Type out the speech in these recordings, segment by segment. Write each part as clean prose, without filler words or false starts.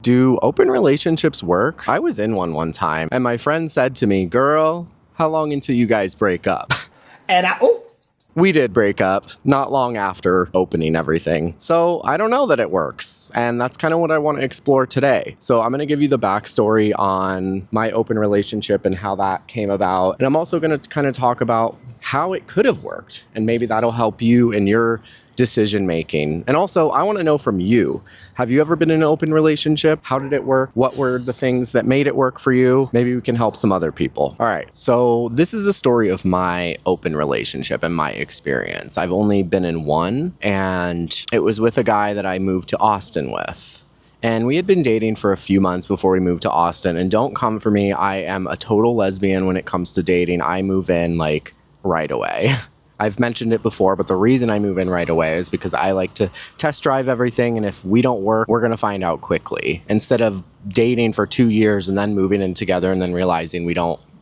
Do open relationships work? I was in one time, and my friend said to me, "Girl, how long until you guys break up?" And We did break up not long after opening everything. So I don't know that it works. And that's kind of what I want to explore today. So I'm going to give you the backstory on my open relationship and how that came about. And I'm also going to kind of talk about how it could have worked. And maybe that'll help you in your decision making. And also, I want to know from you, have you ever been in an open relationship? How did it work? What were the things that made it work for you? Maybe we can help some other people. All right, so this is the story of my open relationship and my experience. I've only been in one, and it was with a guy that I moved to Austin with. And we had been dating for a few months before we moved to Austin. And don't come for me, I am a total lesbian when it comes to dating. I move in like right away. I've mentioned it before, but the reason I move in right away is because I like to test drive everything, and if we don't work, we're going to find out quickly. Instead of dating for 2 years and then moving in together and then realizing we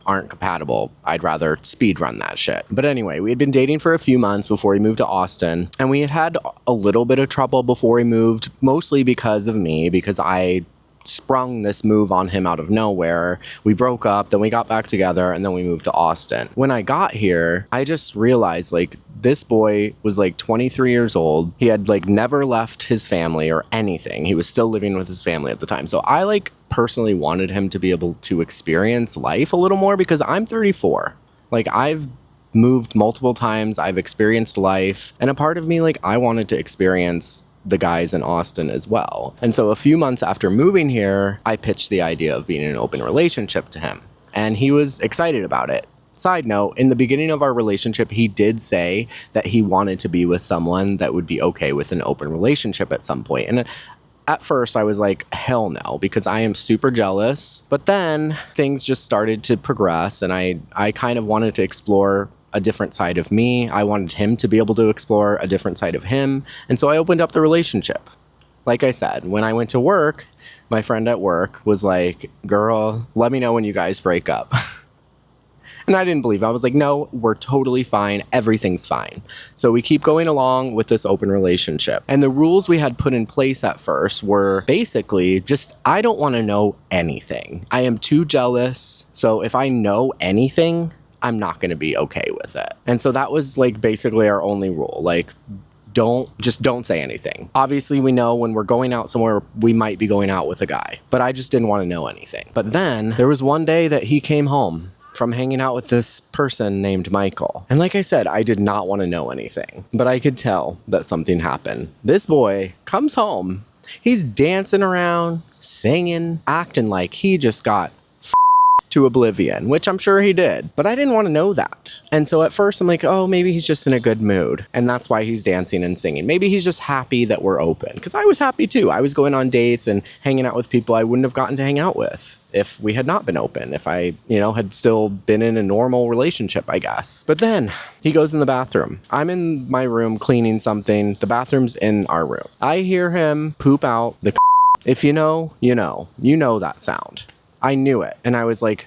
aren't compatible, I'd rather speed run that shit. But anyway, we had been dating for a few months before we moved to Austin, and we had a little bit of trouble before we moved, mostly because of me, because I sprung this move on him out of nowhere. We broke up, then we got back together, and then we moved to Austin. When I got here, I just realized like this boy was like 23 years old. He had like never left his family or anything. He was still living with his family at the time. So I like personally wanted him to be able to experience life a little more because I'm 34. Like I've moved multiple times. I've experienced life. And a part of me, like I wanted to experience the guys in Austin as well. And so a few months after moving here, I pitched the idea of being in an open relationship to him. And he was excited about it. Side note, in the beginning of our relationship, he did say that he wanted to be with someone that would be okay with an open relationship at some point. And at first I was like, hell no, because I am super jealous. But then things just started to progress, and I kind of wanted to explore a different side of me. I wanted him to be able to explore a different side of him. And so I opened up the relationship. Like I said, when I went to work, my friend at work was like, "Girl, let me know when you guys break up." And I didn't believe him. I was like, "No, we're totally fine. Everything's fine." So we keep going along with this open relationship. And the rules we had put in place at first were basically just, I don't want to know anything. I am too jealous. So if I know anything, I'm not going to be okay with it. And so that was like basically our only rule. Like, don't say anything. Obviously, we know when we're going out somewhere, we might be going out with a guy, but I just didn't want to know anything. But then there was one day that he came home from hanging out with this person named Michael. And like I said, I did not want to know anything, but I could tell that something happened. This boy comes home. He's dancing around, singing, acting like he just got to oblivion, which I'm sure he did, but I didn't want to know that. And so at first I'm like, oh, maybe he's just in a good mood, and that's why he's dancing and singing. Maybe he's just happy that we're open, because I was happy too. I was going on dates and hanging out with people I wouldn't have gotten to hang out with if we had not been open, if I, had still been in a normal relationship, I guess. But then he goes in the bathroom. I'm in my room cleaning something. The bathroom's in our room. I hear him poop out the if you know, you know. You know that sound. I knew it. And I was like,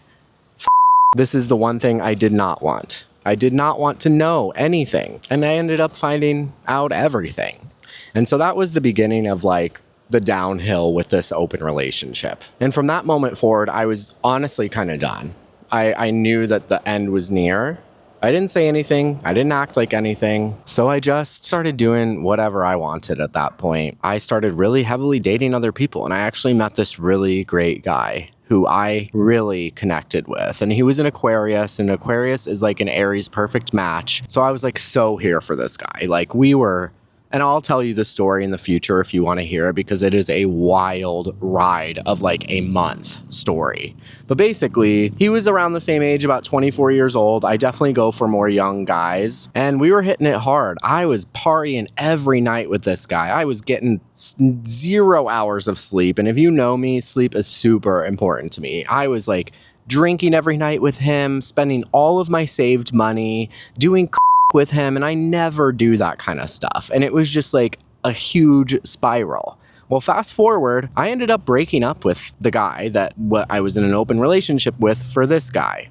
this is the one thing I did not want. I did not want to know anything. And I ended up finding out everything. And so that was the beginning of like the downhill with this open relationship. And from that moment forward, I was honestly kind of done. I knew that the end was near. I didn't say anything. I didn't act like anything. So I just started doing whatever I wanted at that point. I started really heavily dating other people, and I actually met this really great guy who I really connected with. And he was an Aquarius, and Aquarius is like an Aries perfect match. So I was like so here for this guy. Like we were, and I'll tell you the story in the future if you want to hear it, because it is a wild ride of like a month story. But basically, he was around the same age, about 24 years old. I definitely go for more young guys. And we were hitting it hard. I was partying every night with this guy. I was getting 0 hours of sleep. And if you know me, sleep is super important to me. I was like drinking every night with him, spending all of my saved money, doing with him, and I never do that kind of stuff. And it was just like a huge spiral. Well, fast forward, I ended up breaking up with the guy that I was in an open relationship with for this guy.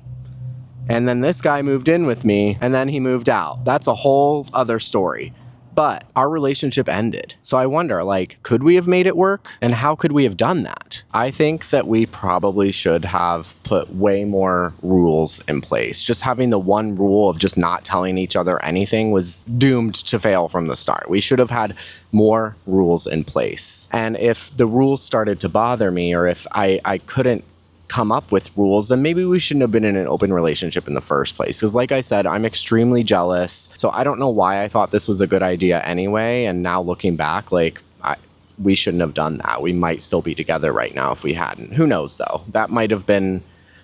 And then this guy moved in with me, and then he moved out. That's a whole other story. but our relationship ended. So I wonder, like, could we have made it work? And how could we have done that? I think that we probably should have put way more rules in place. Just having the one rule of just not telling each other anything was doomed to fail from the start. We should have had more rules in place. And if the rules started to bother me, or if I couldn't come up with rules, then maybe we shouldn't have been in an open relationship in the first place. Because like I said, I'm extremely jealous. So I don't know why I thought this was a good idea anyway. And now looking back, like, we shouldn't have done that. We might still be together right now if we hadn't. Who knows though? That might have been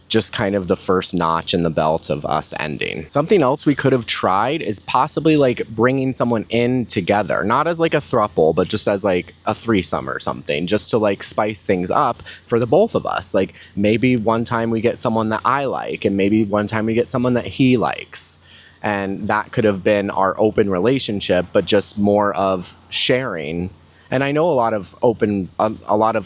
just kind of the first notch in the belt of us ending. Something else we could have tried is possibly like bringing someone in together, not as like a throuple, but just as like a threesome or something, just to like spice things up for the both of us. Like maybe one time we get someone that I like, and maybe one time we get someone that he likes. And that could have been our open relationship, but just more of sharing. And I know a lot of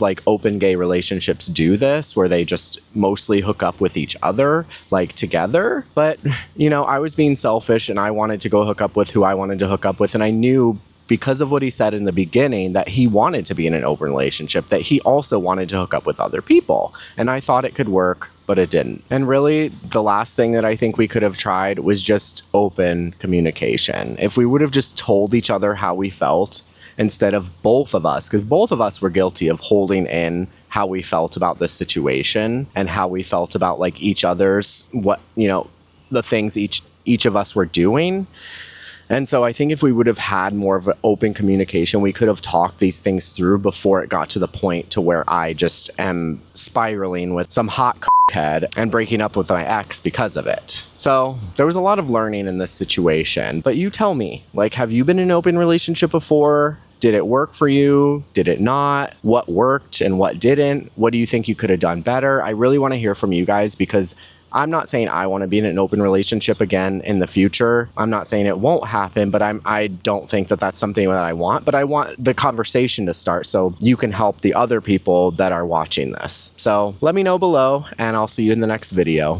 like open gay relationships do this, where they just mostly hook up with each other, like together. But, you know, I was being selfish and I wanted to go hook up with who I wanted to hook up with. And I knew, because of what he said in the beginning, that he wanted to be in an open relationship, that he also wanted to hook up with other people. And I thought it could work, but it didn't. And really, the last thing that I think we could have tried was just open communication. If we would have just told each other how we felt, instead of both of us, because both of us were guilty of holding in how we felt about this situation and how we felt about like each other's, what, you know, the things each of us were doing. And so I think if we would have had more of an open communication, we could have talked these things through before it got to the point to where I just am spiraling with some hot head and breaking up with my ex because of it. So there was a lot of learning in this situation. But you tell me, like, have you been in an open relationship before? Did it work for you? Did it not? What worked and what didn't? What do you think you could have done better? I really want to hear from you guys, because I'm not saying I want to be in an open relationship again in the future. I'm not saying it won't happen, but I don't think that that's something that I want. But I want the conversation to start so you can help the other people that are watching this. So let me know below, and I'll see you in the next video.